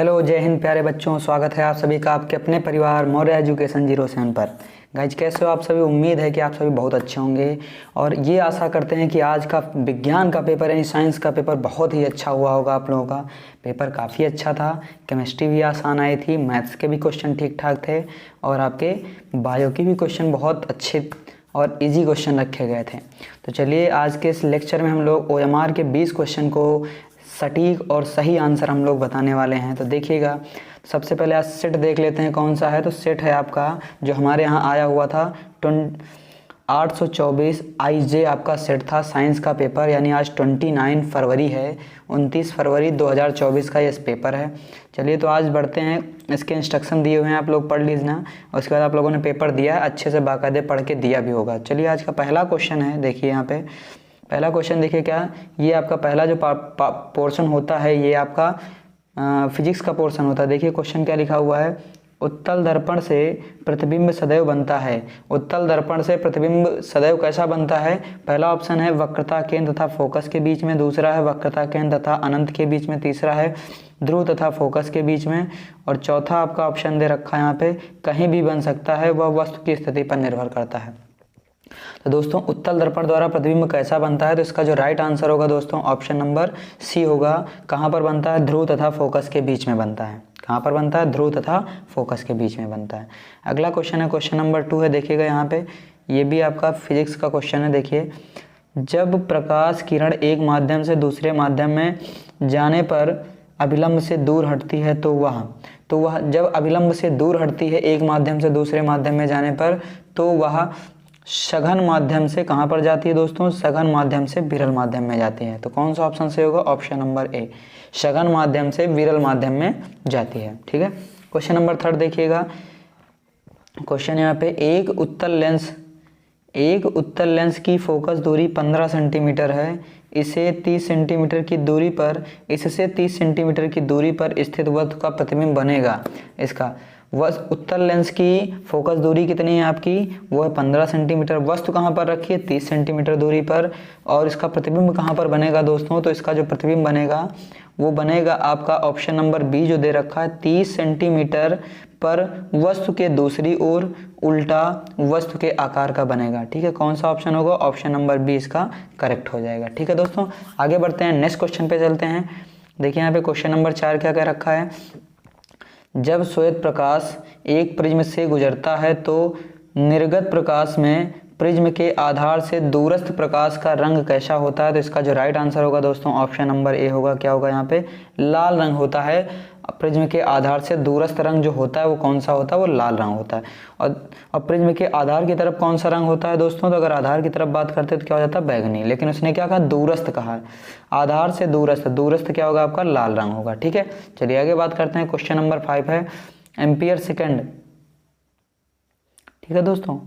Hello, जय हिंद प्यारे बच्चों। स्वागत है आप सभी का आपके अपने परिवार मौर्य एजुकेशन 07 पर। गाइज, कैसे हो आप सभी? उम्मीद है कि आप सभी बहुत अच्छे होंगे और ये आशा करते हैं कि आज का विज्ञान का पेपर यानी साइंस का पेपर बहुत ही अच्छा हुआ होगा। आप लोगों का पेपर काफ़ी अच्छा था। केमिस्ट्री भी आसान आई थी, मैथ्स के भी क्वेश्चन ठीक ठाक थे और आपके बायो के भी क्वेश्चन बहुत अच्छे और इजी क्वेश्चन रखे गए थे। तो चलिए, आज के इस लेक्चर में हम लोग OMR के 20 क्वेश्चन को सटीक और सही आंसर हम लोग बताने वाले हैं। तो देखिएगा, सबसे पहले आज सेट देख लेते हैं कौन सा है। तो सेट है आपका जो हमारे यहाँ आया हुआ था 824 IJ आपका सेट था साइंस का पेपर, यानी आज 29 फरवरी है, 29 फरवरी 2024 का ये पेपर है। चलिए, तो आज बढ़ते हैं। इसके इंस्ट्रक्शन दिए हुए हैं, आप लोग पढ़ लीजिए और उसके बाद आप लोगों ने पेपर दिया है, अच्छे से बाकायदे पढ़ के दिया भी होगा। चलिए, आज का पहला क्वेश्चन है, देखिए यहाँ पे पहला क्वेश्चन देखिए क्या, ये आपका पहला जो पोर्शन होता है ये आपका फिजिक्स का पोर्शन होता है। देखिए क्वेश्चन क्या लिखा हुआ है, उत्तल दर्पण से प्रतिबिंब सदैव बनता है। उत्तल दर्पण से प्रतिबिंब सदैव कैसा बनता है? पहला ऑप्शन है वक्रता केंद्र तथा फोकस के बीच में, दूसरा है वक्रता केंद्र तथा अनंत के बीच में, तीसरा है ध्रुव तथा फोकस के बीच में और चौथा आपका ऑप्शन दे रखा है यहाँ पे कहीं भी बन सकता है, वह वस्तु की स्थिति पर निर्भर करता है। तो दोस्तों, उत्तल दर्पण द्वारा प्रतिबिंब कैसा बनता है? तो इसका जो राइट आंसर होगा दोस्तों ऑप्शन नंबर सी होगा। कहाँ पर बनता है? ध्रुव तथा फोकस के बीच में बनता है। कहाँ पर बनता है? ध्रुव तथा फोकस के बीच में बनता है। अगला क्वेश्चन है, क्वेश्चन नंबर 2 है। देखिएगा यहाँ पे, ये भी आपका फिजिक्स का क्वेश्चन है। देखिए, जब प्रकाश किरण एक माध्यम से दूसरे माध्यम में जाने पर अभिलंब से दूर हटती है तो वह जब अभिलंब से दूर हटती है एक माध्यम से दूसरे माध्यम में जाने पर, तो वह सघन माध्यम से कहाँ पर जाती है दोस्तों? सघन माध्यम से विरल माध्यम में जाती है। तो कौन सा ऑप्शन सही होगा? ऑप्शन नंबर ए, सघन माध्यम से विरल माध्यम में जाती है। ठीक है। क्वेश्चन नंबर 3 देखिएगा, क्वेश्चन यहाँ पे एक उत्तल लेंस की फोकस दूरी 15 सेंटीमीटर है। इससे 30 सेंटीमीटर की दूरी पर स्थित वस्तु का प्रतिबिंब बनेगा। इसका उत्तल लेंस की फोकस दूरी कितनी है आपकी? वो है 15 सेंटीमीटर। वस्तु कहाँ पर रखी है? 30 सेंटीमीटर दूरी पर। और इसका प्रतिबिंब कहाँ पर बनेगा दोस्तों? तो इसका जो प्रतिबिंब बनेगा वो बनेगा आपका ऑप्शन नंबर बी जो दे रखा है, 30 सेंटीमीटर पर वस्तु के दूसरी ओर उल्टा वस्तु के आकार का बनेगा। ठीक है, कौन सा ऑप्शन होगा? ऑप्शन नंबर बी इसका करेक्ट हो जाएगा। ठीक है दोस्तों, आगे बढ़ते हैं, नेक्स्ट क्वेश्चन पे चलते हैं। देखिए यहाँ पे क्वेश्चन नंबर 4 क्या कह रखा है, जब श्वेत प्रकाश एक प्रिज्म से गुजरता है तो निर्गत प्रकाश में प्रिज्म के आधार से दूरस्थ प्रकाश का रंग कैसा होता है? तो इसका जो राइट आंसर होगा दोस्तों ऑप्शन नंबर ए होगा। क्या होगा यहाँ पे? लाल रंग होता है। प्रिज्म के आधार से दूरस्थ रंग जो होता है वो कौन सा होता है? वो लाल रंग होता है। और प्रिज्म के आधार की तरफ कौन सा रंग होता है दोस्तों? तो अगर आधार की तरफ बात करते हैं तो क्या हो जाता है? बैगनी। लेकिन उसने क्या कहा? दूरस्थ कहा है। आधार से दूरस्थ क्या होगा आपका? लाल रंग होगा। ठीक है, चलिए आगे बात करते हैं। क्वेश्चन नंबर 5 है एम्पियर सेकेंड। ठीक है दोस्तों,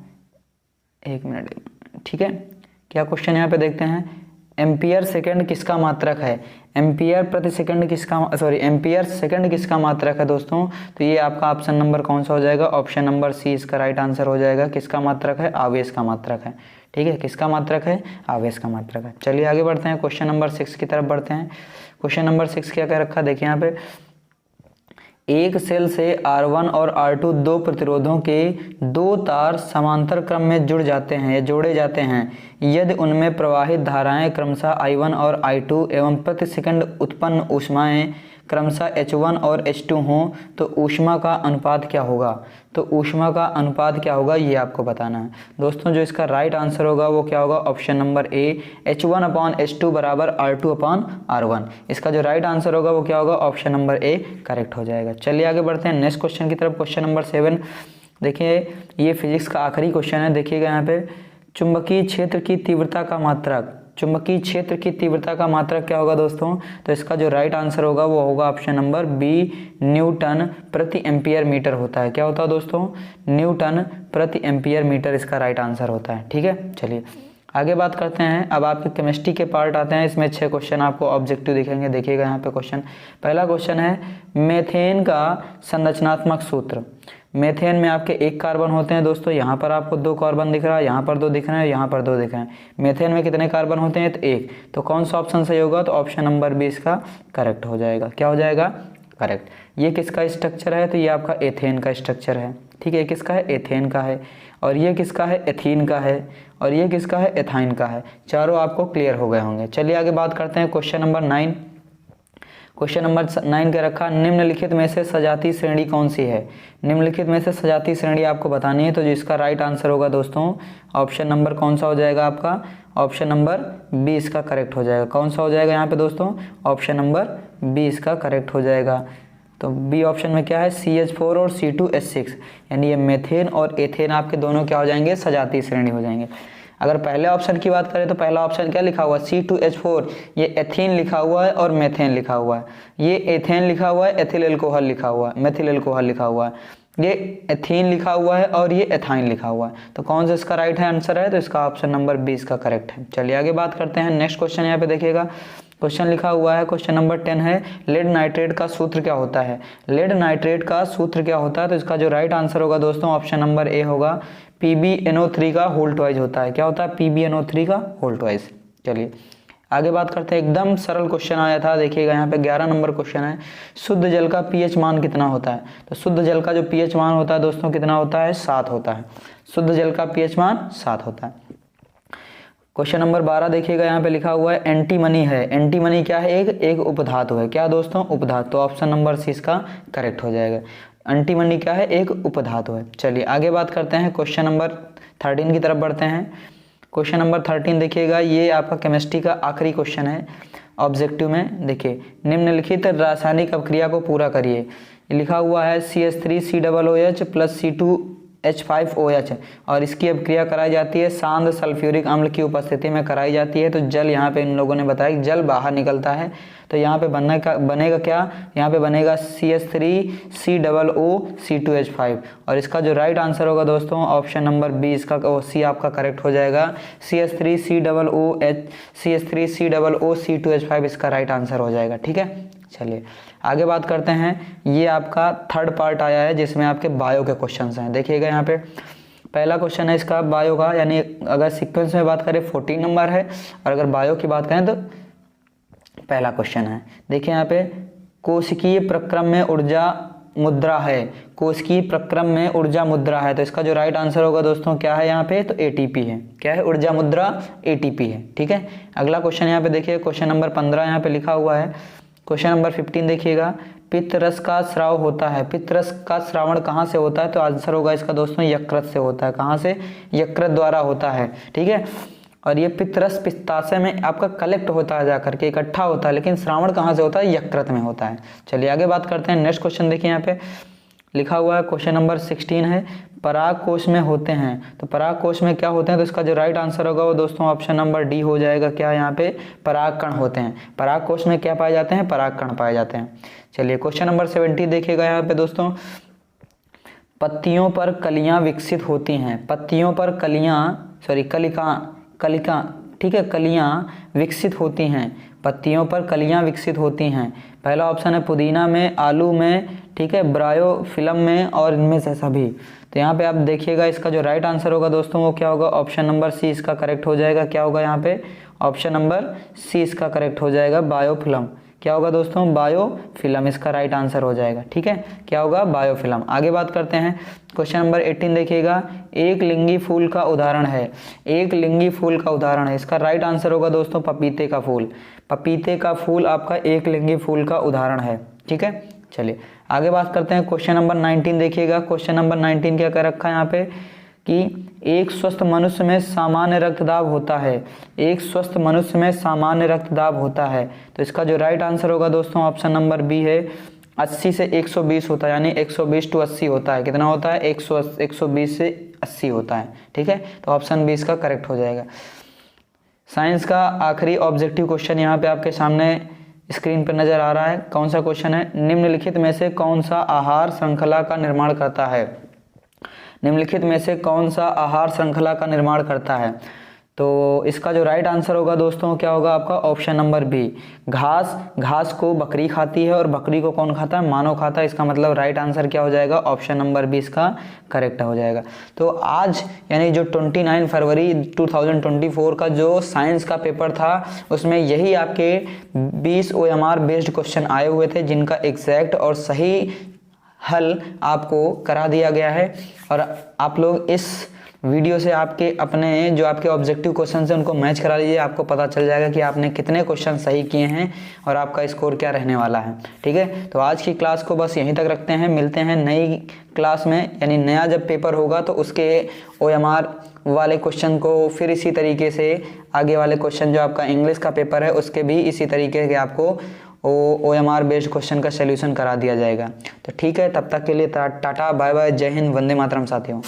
एक मिनट। ठीक है, क्या क्वेश्चन यहाँ पे देखते हैं, एम्पियर सेकंड किसका मात्रक है? एम्पियर सेकंड किसका मात्रक है दोस्तों? तो ये आपका ऑप्शन नंबर कौन सा हो जाएगा? ऑप्शन नंबर सी इसका राइट आंसर हो जाएगा। किसका मात्रक है? आवेश का मात्रक है। ठीक है, किसका मात्रक है? आवेश का मात्रक है। चलिए आगे बढ़ते हैं, क्वेश्चन नंबर 6 की तरफ बढ़ते हैं। क्वेश्चन नंबर 6 क्या कह रखा है? देखिए यहाँ पे, एक सेल से R1 और R2 दो प्रतिरोधों के दो तार समांतर क्रम में जोड़े जाते हैं यदि उनमें प्रवाहित धाराएं क्रमशः I1 और I2 एवं प्रति सेकंड उत्पन्न ऊष्माएं क्रमशः H1 और H2 हों तो ऊष्मा का अनुपात क्या होगा? तो ऊष्मा का अनुपात क्या होगा ये आपको बताना है दोस्तों। जो इसका राइट आंसर होगा वो क्या होगा? ऑप्शन नंबर ए, H1/H2 बराबर R2/R1। इसका जो राइट आंसर होगा वो क्या होगा? ऑप्शन नंबर ए करेक्ट हो जाएगा। चलिए आगे बढ़ते हैं नेक्स्ट क्वेश्चन की तरफ। क्वेश्चन नंबर 7 देखिए, ये फिजिक्स का आखिरी क्वेश्चन है। देखिएगा यहाँ पे, चुंबकीय क्षेत्र की तीव्रता का मात्रक क्या होगा दोस्तों? तो इसका जो राइट आंसर होगा वो होगा ऑप्शन नंबर बी, न्यूटन प्रति एम्पियर मीटर होता है। क्या होता है दोस्तों? न्यूटन प्रति एम्पियर मीटर इसका राइट आंसर होता है। ठीक है, चलिए आगे बात करते हैं। अब आपके केमिस्ट्री के पार्ट आते हैं। इसमें 6 क्वेश्चन आपको ऑब्जेक्टिव दिखेंगे। देखिएगा यहाँ पे क्वेश्चन, पहला क्वेश्चन है मेथेन का संरचनात्मक सूत्र। मेथेन में आपके 1 कार्बन होते हैं दोस्तों। यहाँ पर आपको 2 कार्बन दिख रहा है, यहाँ पर 2 दिख रहे हैं, यहाँ पर 2 दिख रहे हैं। मेथेन में कितने कार्बन होते हैं? तो 1। तो कौन सा ऑप्शन सही होगा? तो ऑप्शन नंबर बी इसका करेक्ट हो जाएगा। क्या हो जाएगा? करेक्ट। ये किसका स्ट्रक्चर है? तो ये आपका एथेन का स्ट्रक्चर है, ठीक है। किसका है? एथेन का है। और ये किसका है? एथीन का है। और ये किसका है? एथाइन का है। चारों आपको क्लियर हो गए होंगे। चलिए आगे बात करते हैं क्वेश्चन नंबर 9। क्वेश्चन नंबर 9 के रखा, निम्नलिखित में से सजातीय श्रेणी कौन सी है? निम्नलिखित में से सजातीय श्रेणी आपको बतानी है, तो जिसका राइट आंसर होगा दोस्तों ऑप्शन नंबर कौन सा हो जाएगा आपका? ऑप्शन नंबर 20 का करेक्ट हो जाएगा। कौन सा हो जाएगा यहाँ पे दोस्तों? ऑप्शन नंबर 20 का करेक्ट हो जाएगा। तो बी ऑप्शन में क्या है? CH4 और C2H6, यानी ये मेथेन और एथेन आपके दोनों क्या हो जाएंगे? सजातीय श्रेणी हो जाएंगे। अगर पहले ऑप्शन की बात करें तो पहला ऑप्शन क्या लिखा हुआ है? C2H4, ये एथीन लिखा हुआ है और मेथेन लिखा हुआ है। ये एथेन लिखा हुआ है, एथिल एल्कोहल लिखा हुआ है, मेथिल एल्कोहल लिखा हुआ है। ये एथीन लिखा हुआ है और ये एथाइन लिखा हुआ है। तो कौन सा इसका राइट है आंसर है? तो इसका ऑप्शन नंबर 20 का करेक्ट है। चलिए आगे बात करते हैं। नेक्स्ट क्वेश्चन यहाँ पे देखिएगा, क्वेश्चन लिखा हुआ है, क्वेश्चन नंबर 10 है, लेड नाइट्रेट का सूत्र क्या होता है? लेड नाइट्रेट का सूत्र क्या होता है? तो इसका जो राइट आंसर होगा दोस्तों ऑप्शन नंबर ए होगा, PbNO3 का होल ट्वाइस होता है। क्या होता है? PbNO3 का होल ट्वाइस। चलिए आगे बात करते हैं। एकदम सरल क्वेश्चन आया था, देखिएगा यहाँ पे 11 नंबर क्वेश्चन है, शुद्ध जल का pH मान कितना होता है? तो शुद्ध जल का जो pH मान होता है दोस्तों कितना होता है? 7 होता है। शुद्ध जल का pH मान 7 होता है। क्वेश्चन नंबर 12 देखिएगा, यहाँ पे लिखा हुआ है एंटीमनी है। एंटीमनी क्या है? एक उपधातु है। क्या दोस्तों? उपधातु। तो ऑप्शन नंबर सी इसका करेक्ट हो जाएगा। एंटीमनी क्या है? एक उपधातु है। चलिए आगे बात करते हैं, क्वेश्चन नंबर 13 की तरफ बढ़ते हैं। क्वेश्चन नंबर 13 देखिएगा, ये आपका केमिस्ट्री का आखिरी क्वेश्चन है ऑब्जेक्टिव में। देखिए, निम्नलिखित रासायनिक अभिक्रिया को पूरा करिए। लिखा हुआ है CH3COOH प्लस C2H5OH, और इसकी अभिक्रिया कराई जाती है शांत सल्फ्यूरिक अम्ल की उपस्थिति में कराई जाती है। तो जल यहाँ पे इन लोगों ने बताया कि जल बाहर निकलता है। तो यहाँ पे बनेगा क्या? यहाँ पे बनेगा CH3COOC2H5, और इसका जो राइट आंसर होगा दोस्तों ऑप्शन नंबर 20 का सी आपका करेक्ट हो जाएगा। CH3COOC2H5 इसका राइट आंसर हो जाएगा, ठीक है। चलिए आगे बात करते हैं। ये आपका थर्ड पार्ट आया है जिसमें आपके बायो के क्वेश्चंस हैं। देखिएगा यहाँ पे पहला क्वेश्चन है इसका बायो का, यानी अगर सीक्वेंस में बात करें 14 नंबर है, और अगर बायो की बात करें तो पहला क्वेश्चन है। देखिए यहाँ पे कोशिकीय प्रक्रम में ऊर्जा मुद्रा है। कोशिकीय प्रक्रम में ऊर्जा मुद्रा है, तो इसका जो राइट आंसर होगा दोस्तों क्या है यहाँ पे? तो ATP है। क्या है? ऊर्जा मुद्रा ATP है, ठीक है। अगला क्वेश्चन यहाँ पे देखिए, क्वेश्चन नंबर 15 यहाँ पे लिखा हुआ है। क्वेश्चन नंबर 15 देखिएगा, पित्त रस का स्राव होता है। पित्त रस का श्रावण कहाँ से होता है? तो आंसर होगा इसका दोस्तों यकृत से होता है। कहाँ से? यकृत द्वारा होता है, ठीक है। और ये पित्त रस पित्ताशय में आपका कलेक्ट होता है, जाकर के इकट्ठा होता है, लेकिन श्रावण कहाँ से होता है? यकृत में होता है। चलिए आगे बात करते हैं। नेक्स्ट क्वेश्चन देखिए, यहाँ पे लिखा हुआ है क्वेश्चन नंबर 16 है, पराग कोश में होते हैं। तो पराग कोश में क्या होते हैं? तो इसका जो राइट आंसर होगा वो दोस्तों ऑप्शन नंबर डी हो जाएगा। क्या यहाँ पे? पराग कण होते हैं। पराग कोश में क्या पाए जाते हैं? पराग कण पाए जाते हैं। चलिए क्वेश्चन नंबर 17 देखिएगा यहाँ पे दोस्तों, पत्तियों पर कलियां विकसित होती हैं। पत्तियों पर कलिका, ठीक है, कलियां विकसित होती हैं। पत्तियों पर कलियां विकसित होती हैं। पहला ऑप्शन है पुदीना में, आलू में, ठीक है, ब्रायोफिलम में, और इनमें से सभी। तो यहाँ पे आप देखिएगा इसका जो राइट आंसर होगा दोस्तों वो क्या होगा? ऑप्शन नंबर सी इसका करेक्ट हो जाएगा। क्या होगा यहाँ पे? ऑप्शन नंबर सी इसका करेक्ट हो जाएगा, बायोफिलम। क्या होगा दोस्तों? बायोफिलम इसका राइट आंसर हो जाएगा, ठीक है। क्या होगा? बायोफिलम। आगे बात करते हैं, क्वेश्चन नंबर 18 देखिएगा, एक लिंगी फूल का उदाहरण है। एक लिंगी फूल का उदाहरण है, इसका राइट आंसर होगा दोस्तों पपीते का फूल। पपीते का फूल आपका एक लिंगी फूल का उदाहरण है, ठीक है। चलिए आगे बात करते हैं, क्वेश्चन नंबर 19 देखिएगा। क्वेश्चन नंबर 19 क्या कर रखा है यहाँ पे कि एक स्वस्थ मनुष्य में सामान्य रक्तदाब होता है। एक स्वस्थ मनुष्य में सामान्य रक्तदाब होता है, तो इसका जो राइट आंसर होगा दोस्तों ऑप्शन नंबर बी है, 80 से 120 होता है, यानी 120 to 80 होता है। कितना होता है? 120 से 80 होता है, ठीक है। तो ऑप्शन बी इसका करेक्ट हो जाएगा। साइंस का आखिरी ऑब्जेक्टिव क्वेश्चन यहाँ पे आपके सामने स्क्रीन पर नजर आ रहा है। कौन सा क्वेश्चन है? निम्नलिखित में से कौन सा आहार श्रृंखला का निर्माण करता है? निम्नलिखित में से कौन सा आहार श्रृंखला का निर्माण करता है? तो इसका जो राइट आंसर होगा दोस्तों क्या होगा आपका, ऑप्शन नंबर बी, घास को बकरी खाती है और बकरी को कौन खाता है, मानव खाता है। इसका मतलब राइट आंसर क्या हो जाएगा, ऑप्शन नंबर बी इसका करेक्ट हो जाएगा। तो आज यानी जो 29 फरवरी 2024 का जो साइंस का पेपर था उसमें यही आपके 20 OMR बेस्ड क्वेश्चन आए हुए थे, जिनका एग्जैक्ट और सही हल आपको करा दिया गया है। और आप लोग इस वीडियो से आपके अपने जो आपके ऑब्जेक्टिव क्वेश्चन हैं उनको मैच करा लीजिए, आपको पता चल जाएगा कि आपने कितने क्वेश्चन सही किए हैं और आपका स्कोर क्या रहने वाला है। ठीक है, तो आज की क्लास को बस यहीं तक रखते हैं, मिलते हैं नई क्लास में, यानी नया जब पेपर होगा तो उसके OMR वाले क्वेश्चन को फिर इसी तरीके से आगे वाले क्वेश्चन जो आपका इंग्लिश का पेपर है उसके भी इसी तरीके के आपको OMR बेस्ड क्वेश्चन का सोल्यूशन करा दिया जाएगा। तो ठीक है, तब तक के लिए टाटा बाय बाय, जय हिंद, वंदे मातरम साथियों।